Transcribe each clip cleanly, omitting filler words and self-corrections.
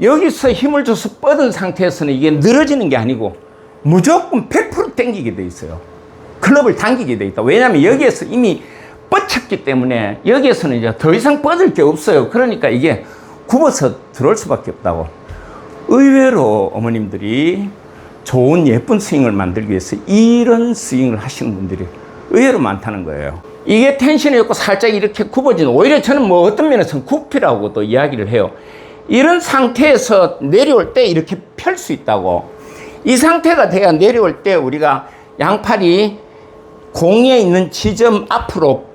여기서 힘을 줘서 뻗은 상태에서는 이게 늘어지는 게 아니고 무조건 100% 당기게 돼 있어요. 클럽을 당기게 돼 있다. 왜냐하면 여기에서 이미 뻗쳤기 때문에 여기에서는 이제 더 이상 뻗을 게 없어요. 그러니까 이게 굽어서 들어올 수밖에 없다고. 의외로 어머님들이 좋은 예쁜 스윙을 만들기 위해서 이런 스윙을 하시는 분들이 의외로 많다는 거예요. 이게 텐션이 없고 살짝 이렇게 굽어지는, 오히려 저는 뭐 어떤 면에서는 굽히라고도 이야기를 해요. 이런 상태에서 내려올 때 이렇게 펼 수 있다고. 이 상태가 돼야 내려올 때 우리가 양팔이 공에 있는 지점 앞으로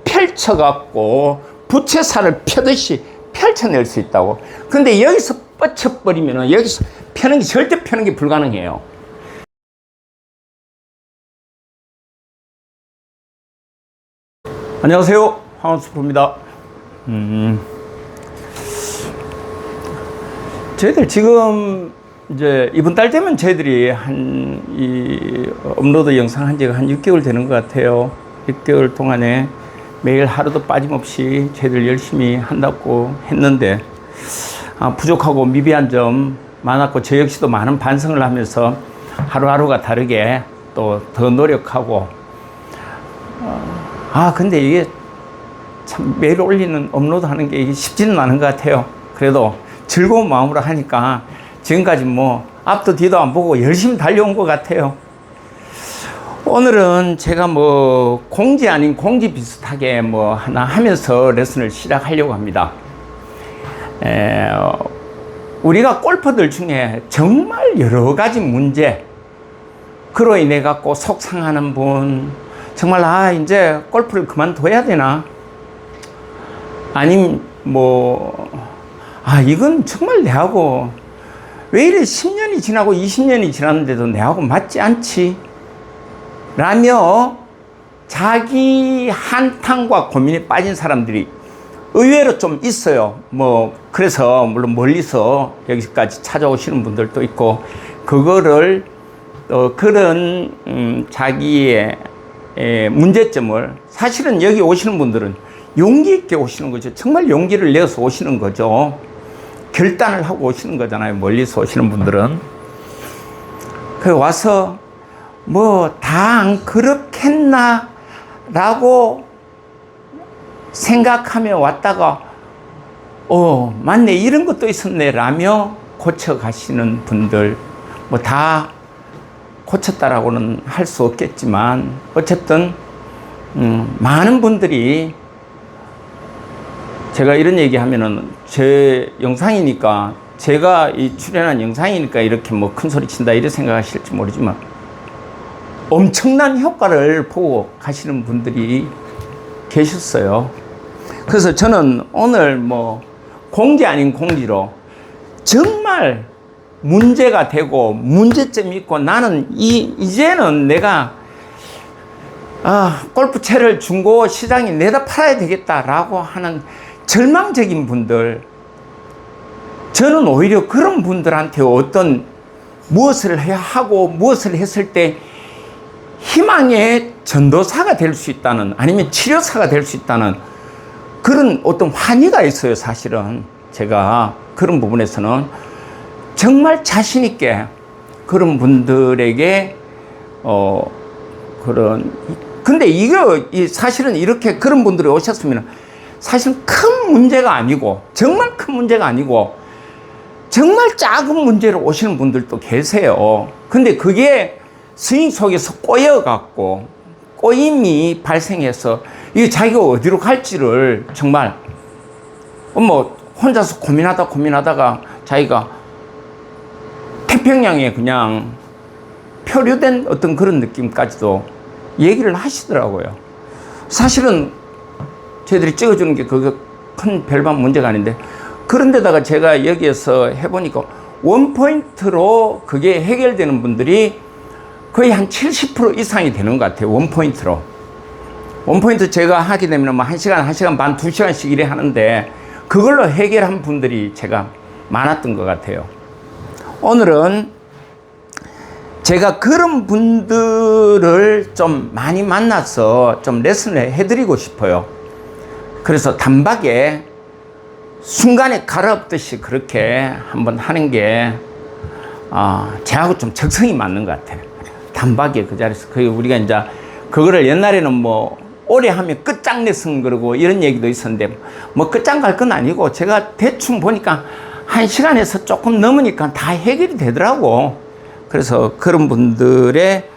펼쳐갖고 부채살을 펴듯이 펼쳐낼 수 있다고. 근데 여기서 뻗쳐버리면 여기서 펴는 게, 절대 펴는 게 불가능해요. 안녕하세요, 황원수프입니다. 저희들 지금 이제 이번 달 되면 저희들이 이 업로드 영상 한 지가 한 6개월 되는 것 같아요. 6개월 동안에 매일 하루도 빠짐없이 저희들 열심히 한다고 했는데 부족하고 미비한 점 많았고, 저 역시도 많은 반성을 하면서 하루하루가 다르게 또 더 노력하고, 근데 이게 참 매일 올리는, 업로드 하는 게 쉽지는 않은 것 같아요. 그래도 즐거운 마음으로 하니까 지금까지 뭐 앞도 뒤도 안 보고 열심히 달려온 것 같아요. 오늘은 제가 뭐 공지 아닌 공지 비슷하게 뭐 하나 하면서 레슨을 시작하려고 합니다. 우리가 골퍼들 중에 정말 여러 가지 문제, 그로 인해 갖고 속상하는 분, 정말 이제 골프를 그만둬야 되나? 아님 이건 정말 내하고 왜 이래 10년이 지나고 20년이 지났는데도 내하고 맞지 않지? 라며 자기 한탄과 고민에 빠진 사람들이 의외로 좀 있어요. 그래서 물론 멀리서 여기까지 찾아오시는 분들도 있고, 그거를 그런 자기의 문제점을, 사실은 여기 오시는 분들은 용기 있게 오시는 거죠. 정말 용기를 내서 오시는 거죠. 결단을 하고 오시는 거잖아요. 멀리서 오시는 분들은. 와서 다 안 그렇겠나 라고 생각하며 왔다가 맞네, 이런 것도 있었네 라며 고쳐 가시는 분들, 다 고쳤다라고는 할 수 없겠지만 어쨌든 많은 분들이, 제가 이런 얘기 하면은 제 영상이니까, 제가 이 출연한 영상이니까 이렇게 큰 소리 친다 이렇게 생각하실지 모르지만 엄청난 효과를 보고 가시는 분들이 계셨어요. 그래서 저는 오늘 공지 아닌 공지로 정말 문제가 되고 문제점이 있고, 나는 이제는 내가 골프채를 중고 시장에 내다 팔아야 되겠다라고 하는 절망적인 분들, 저는 오히려 그런 분들한테 어떤 무엇을 해야 하고 무엇을 했을 때 희망의 전도사가 될 수 있다는, 아니면 치료사가 될 수 있다는 그런 어떤 환희가 있어요. 사실은 제가 그런 부분에서는 정말 자신 있게 그런 분들에게 근데 사실은 이렇게 그런 분들이 오셨으면 사실 큰 문제가 아니고, 정말 큰 문제가 아니고 정말 작은 문제로 오시는 분들도 계세요. 근데 그게 스윙 속에서 꼬여갖고 꼬임이 발생해서 이게 자기가 어디로 갈지를 정말 혼자서 고민하다가 자기가 태평양에 그냥 표류된 어떤 그런 느낌까지도 얘기를 하시더라고요. 사실은 저희들이 찍어주는 게 그게 큰 별반 문제가 아닌데, 그런데다가 제가 여기에서 해보니까 원포인트로 그게 해결되는 분들이 거의 한 70% 이상이 되는 것 같아요. 원포인트로. 원포인트 제가 하게 되면 1시간, 1시간 반, 2시간씩 일에 하는데 그걸로 해결한 분들이 제가 많았던 것 같아요. 오늘은 제가 그런 분들을 좀 많이 만나서 좀 레슨을 해드리고 싶어요. 그래서 단박에 순간에 갈아엎듯이 그렇게 한번 하는 게 저하고 좀 적성이 맞는 것 같아요. 단박에 그 자리에서. 우리가 이제 그거를 옛날에는 뭐 오래 하면 끝장내선 그러고 이런 얘기도 있었는데 뭐 끝장 갈 건 아니고 제가 대충 보니까 1시간에서 조금 넘으니까 다 해결이 되더라고. 그래서 그런 분들의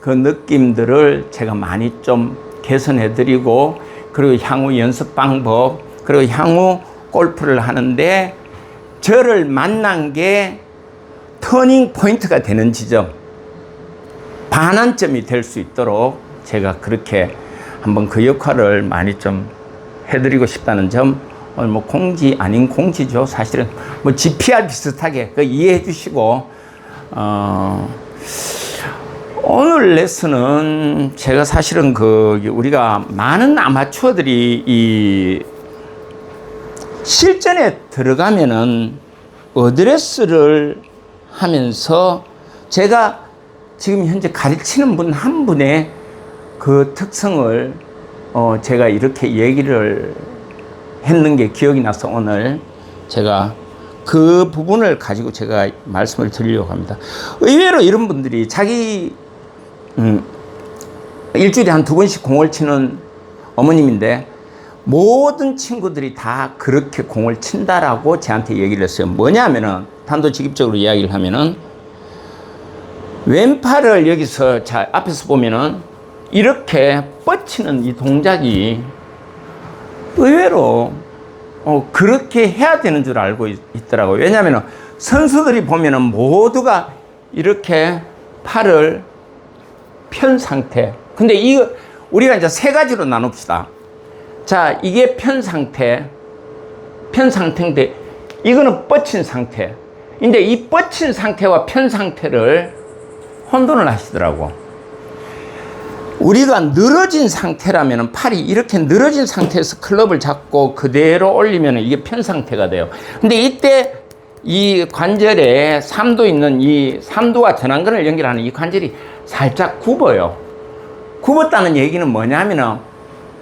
그 느낌들을 제가 많이 좀 개선해 드리고, 그리고 향후 연습 방법, 그리고 향후 골프를 하는데 저를 만난 게 터닝 포인트가 되는 지점, 반환점이 될 수 있도록 제가 그렇게 한번 그 역할을 많이 좀 해드리고 싶다는 점, 오늘 뭐 공지 아닌 공지죠. 사실은 뭐 GPR 비슷하게 그 이해해 주시고, 오늘 레슨은 제가 사실은 우리가 많은 아마추어들이 이 실전에 들어가면은 어드레스를 하면서 제가 지금 현재 가르치는 분 한 분의 그 특성을 제가 이렇게 얘기를 했는 게 기억이 나서 오늘 제가 그 부분을 가지고 제가 말씀을 드리려고 합니다. 의외로 이런 분들이 자기 일주일에 한 2번씩 공을 치는 어머님인데 모든 친구들이 다 그렇게 공을 친다라고 저한테 얘기를 했어요. 뭐냐면은 단도직입적으로 이야기를 하면은 왼팔을 여기서 자 앞에서 보면은 이렇게 뻗치는 이 동작이 의외로 그렇게 해야 되는 줄 알고 있더라고요. 왜냐하면 선수들이 보면은 모두가 이렇게 팔을 편 상태. 근데 이거 우리가 이제 3가지로 나눕시다. 자, 이게 편 상태인데 이거는 뻗친 상태. 근데 이 뻗친 상태와 편 상태를 혼돈을 하시더라고. 우리가 늘어진 상태라면 팔이 이렇게 늘어진 상태에서 클럽을 잡고 그대로 올리면 이게 편 상태가 돼요. 근데 이때 이 관절에 삼두 있는 이 삼두와 전완근을 연결하는 이 관절이 살짝 굽어요. 굽었다는 얘기는 뭐냐면은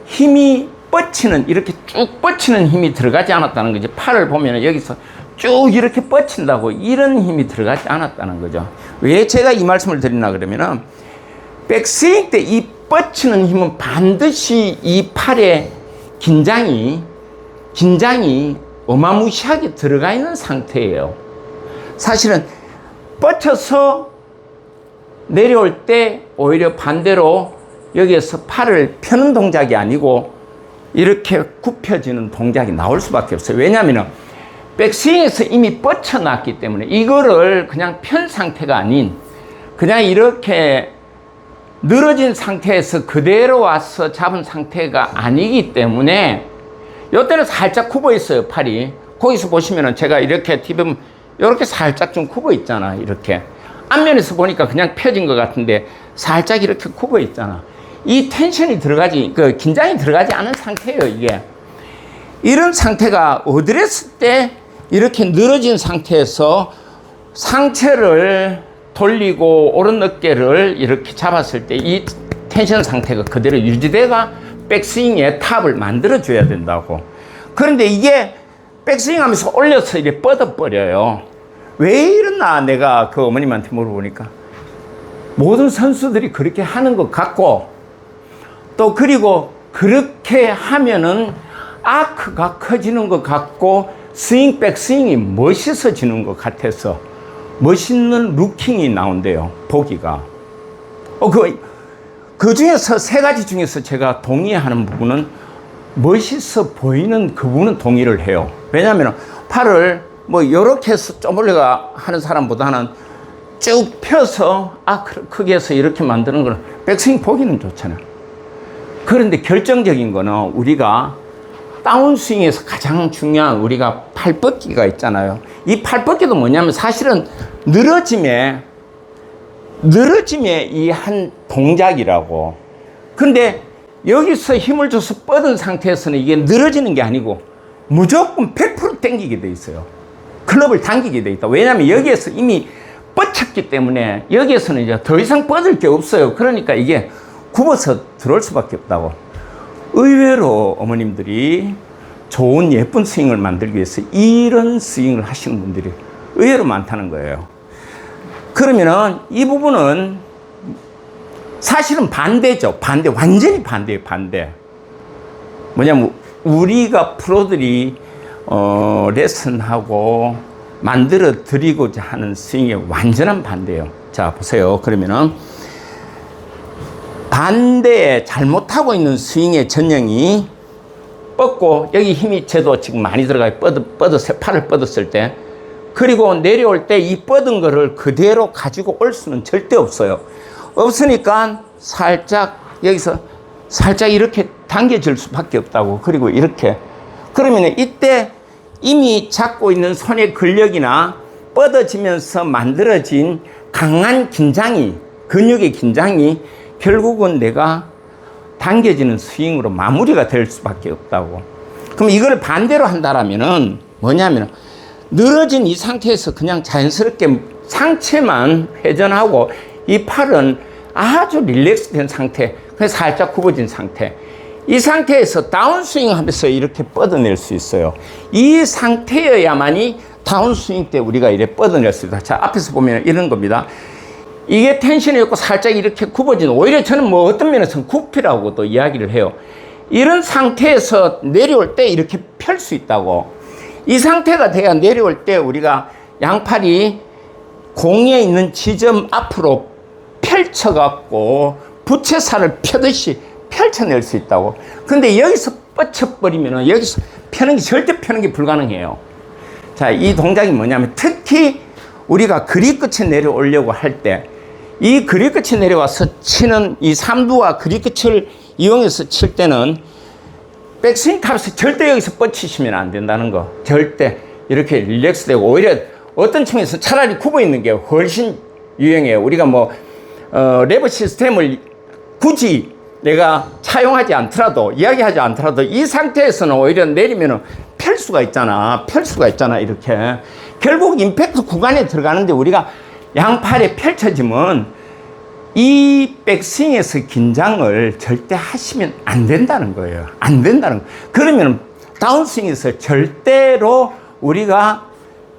힘이 뻗치는, 이렇게 쭉 뻗치는 힘이 들어가지 않았다는 거죠. 팔을 보면 여기서 쭉 이렇게 뻗친다고 이런 힘이 들어가지 않았다는 거죠. 왜 제가 이 말씀을 드리나 그러면은 백스윙 때 이 뻗치는 힘은 반드시 이 팔에 긴장이 어마무시하게 들어가 있는 상태예요. 사실은 뻗쳐서 내려올 때 오히려 반대로 여기에서 팔을 펴는 동작이 아니고 이렇게 굽혀지는 동작이 나올 수밖에 없어요. 왜냐하면 백스윙에서 이미 뻗쳐놨기 때문에 이거를 그냥 편 상태가 아닌 그냥 이렇게 늘어진 상태에서 그대로 와서 잡은 상태가 아니기 때문에 이때는 살짝 굽어 있어요, 팔이. 거기서 보시면은 제가 이렇게 TV면 이렇게 살짝 좀 굽어 있잖아, 이렇게. 앞면에서 보니까 그냥 펴진 것 같은데 살짝 이렇게 굽어 있잖아. 이 텐션이 긴장이 들어가지 않은 상태예요, 이게. 이런 상태가 어드레스 때 이렇게 늘어진 상태에서 상체를 돌리고 오른 어깨를 이렇게 잡았을 때 이 텐션 상태가 그대로 유지돼가 백스윙의 탑을 만들어 줘야 된다고. 그런데 이게 백스윙 하면서 올려서 이렇게 뻗어버려요. 왜 이러나 내가 그 어머님한테 물어보니까 모든 선수들이 그렇게 하는 것 같고, 또 그리고 그렇게 하면은 아크가 커지는 것 같고 스윙 백스윙이 멋있어지는 것 같아서 멋있는 루킹이 나온대요, 보기가. 그 중에서 3가지 중에서 제가 동의하는 부분은 멋있어 보이는 그 부분은 동의를 해요. 왜냐하면 팔을 뭐 요렇게 해서 좀 올려가 하는 사람보다는 쭉 펴서 크게 해서 이렇게 만드는 거는 백스윙 보기는 좋잖아요. 그런데 결정적인 거는 우리가 다운스윙에서 가장 중요한 우리가 팔 뻗기가 있잖아요. 이 팔 뻗기도 뭐냐면 사실은 늘어짐의 이 한 동작이라고. 근데 여기서 힘을 줘서 뻗은 상태에서는 이게 늘어지는 게 아니고 무조건 100% 당기게 돼 있어요. 클럽을 당기게 돼 있다. 왜냐하면 여기에서 이미 뻗쳤기 때문에 여기에서는 이제 더 이상 뻗을 게 없어요. 그러니까 이게 굽어서 들어올 수밖에 없다고. 의외로 어머님들이 좋은 예쁜 스윙을 만들기 위해서 이런 스윙을 하시는 분들이 의외로 많다는 거예요. 그러면은 이 부분은 사실은 반대죠. 반대, 완전히 반대예요. 반대. 뭐냐면 우리가 프로들이 레슨하고 만들어 드리고자 하는 스윙의 완전한 반대예요. 자, 보세요. 그러면은 반대에 잘못하고 있는 스윙의 전형이 뻗고, 여기 힘이 저도 지금 많이 들어가요. 팔을 뻗었을 때. 그리고 내려올 때 이 뻗은 거를 그대로 가지고 올 수는 절대 없어요. 없으니까 살짝, 여기서 살짝 이렇게 당겨질 수밖에 없다고. 그리고 이렇게. 그러면 이때 이미 잡고 있는 손의 근력이나 뻗어지면서 만들어진 강한 긴장이, 근육의 긴장이 결국은 내가 당겨지는 스윙으로 마무리가 될 수밖에 없다고. 그럼 이걸 반대로 한다라면은 뭐냐면 늘어진 이 상태에서 그냥 자연스럽게 상체만 회전하고 이 팔은 아주 릴렉스된 상태, 그래서 살짝 굽어진 상태. 이 상태에서 다운스윙 하면서 이렇게 뻗어낼 수 있어요. 이 상태여야만이 다운스윙 때 우리가 이렇게 뻗어낼 수 있다. 자, 앞에서 보면 이런 겁니다. 이게 텐션이 없고 살짝 이렇게 굽어진, 오히려 저는 뭐 어떤 면에서는 굽히라고도 이야기를 해요. 이런 상태에서 내려올 때 이렇게 펼 수 있다고. 이 상태가 돼야 내려올 때 우리가 양팔이 공에 있는 지점 앞으로 펼쳐갖고 부채살을 펴듯이 펼쳐낼 수 있다고. 근데 여기서 뻗쳐버리면 여기서 절대 펴는 게 불가능해요. 자, 이 동작이 뭐냐면 특히 우리가 그립 끝에 내려오려고 할 때 이 그립 끝에 내려와서 치는 이 삼두와 그립 끝을 이용해서 칠 때는 백스윙 탑에서 절대 여기서 뻗치시면 안 된다는 거. 절대 이렇게 릴렉스 되고, 오히려 어떤 층에서 차라리 굽어 있는 게 훨씬 유행해요. 우리가 뭐 레버 시스템을 굳이 내가 차용하지 않더라도, 이야기하지 않더라도 이 상태에서는 오히려 내리면은 펼 수가 있잖아. 이렇게. 결국 임팩트 구간에 들어가는데 우리가 양팔에 펼쳐지면 이 백스윙에서 긴장을 절대 하시면 안 된다는 거예요. 안 된다는 거예요. 그러면 다운스윙에서 절대로 우리가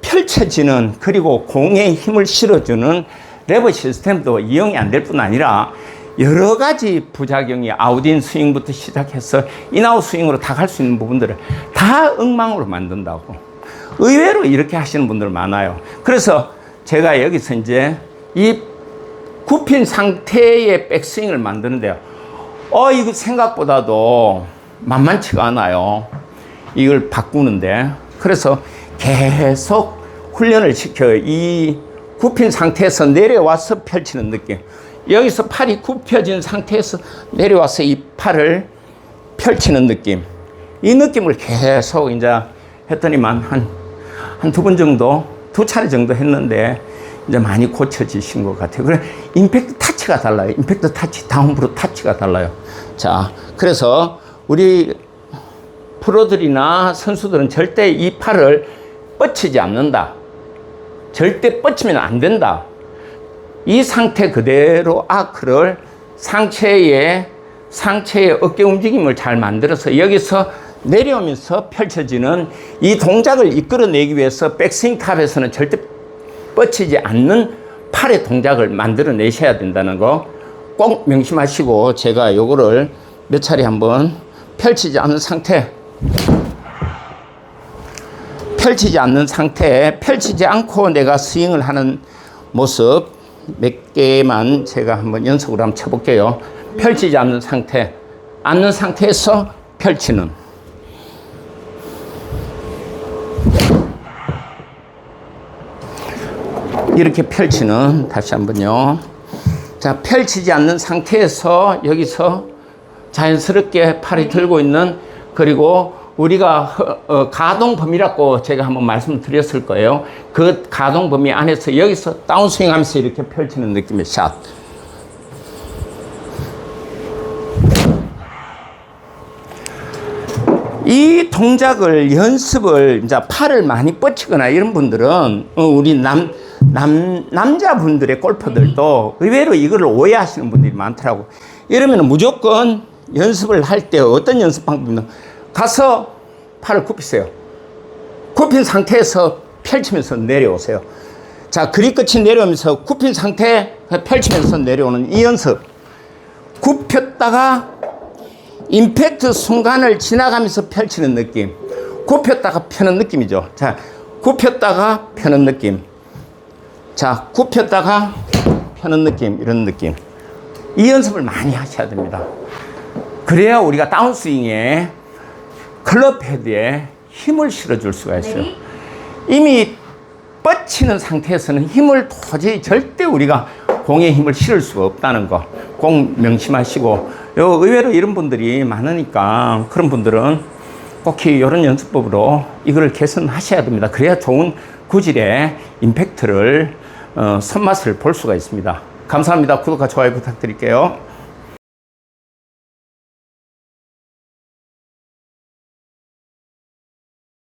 펼쳐지는, 그리고 공에 힘을 실어주는 레버 시스템도 이용이 안 될 뿐 아니라 여러 가지 부작용이 아웃인 스윙부터 시작해서 인아웃 스윙으로 다 갈 수 있는 부분들을 다 엉망으로 만든다고. 의외로 이렇게 하시는 분들 많아요. 그래서 제가 여기서 이제 이 굽힌 상태의 백스윙을 만드는데요. 이거 생각보다도 만만치가 않아요. 이걸 바꾸는데. 그래서 계속 훈련을 시켜요. 이 굽힌 상태에서 내려와서 펼치는 느낌. 여기서 팔이 굽혀진 상태에서 내려와서 이 팔을 펼치는 느낌. 이 느낌을 계속 이제 했더니만 한 두 번 정도, 두 차례 정도 했는데 이제 많이 고쳐지신 것 같아요. 그래, 임팩트 타치가 달라요. 임팩트 타치, 다운브로 타치가 달라요. 자, 그래서 우리 프로들이나 선수들은 절대 이 팔을 뻗치지 않는다. 절대 뻗치면 안 된다. 이 상태 그대로 아크를 상체의 어깨 움직임을 잘 만들어서 여기서 내려오면서 펼쳐지는 이 동작을 이끌어내기 위해서 백스윙 탑에서는 절대 뻗치지 않는 팔의 동작을 만들어내셔야 된다는 거 꼭 명심하시고, 제가 요거를 몇 차례 한번 펼치지 않는 상태, 펼치지 않고 내가 스윙을 하는 모습 몇 개만 제가 한번 연속으로 한번 쳐볼게요. 펼치지 않는 상태, 앉는 상태에서 펼치는, 이렇게 펼치는, 다시 한번요. 자, 펼치지 않는 상태에서 여기서 자연스럽게 팔이 들고 있는, 그리고 우리가 가동 범위라고 제가 한번 말씀드렸을 거예요. 그 가동 범위 안에서 여기서 다운스윙 하면서 이렇게 펼치는 느낌의 샷. 이 동작을 연습을, 이제 팔을 많이 뻗치거나 이런 분들은, 우리 남자분들의 골퍼들도 의외로 이거를 오해하시는 분들이 많더라고. 이러면 무조건 연습을 할 때 어떤 연습 방법이냐, 가서 팔을 굽히세요. 굽힌 상태에서 펼치면서 내려오세요. 자, 그립 끝이 내려오면서 굽힌 상태 펼치면서 내려오는 이 연습. 굽혔다가 임팩트 순간을 지나가면서 펼치는 느낌. 굽혔다가 펴는 느낌이죠. 자, 굽혔다가 펴는 느낌. 자, 굽혔다가 펴는 느낌. 이런 느낌. 이 연습을 많이 하셔야 됩니다. 그래야 우리가 다운스윙에 클럽 헤드에 힘을 실어줄 수가 있어요. 이미 뻗치는 상태에서는 힘을 도저히 절대 우리가 공에 힘을 실을 수가 없다는 거 꼭 명심하시고, 의외로 이런 분들이 많으니까 그런 분들은 꼭 이런 연습법으로 이거를 개선하셔야 됩니다. 그래야 좋은 구질의 임팩트를 손맛을 볼 수가 있습니다. 감사합니다. 구독과 좋아요 부탁드릴게요.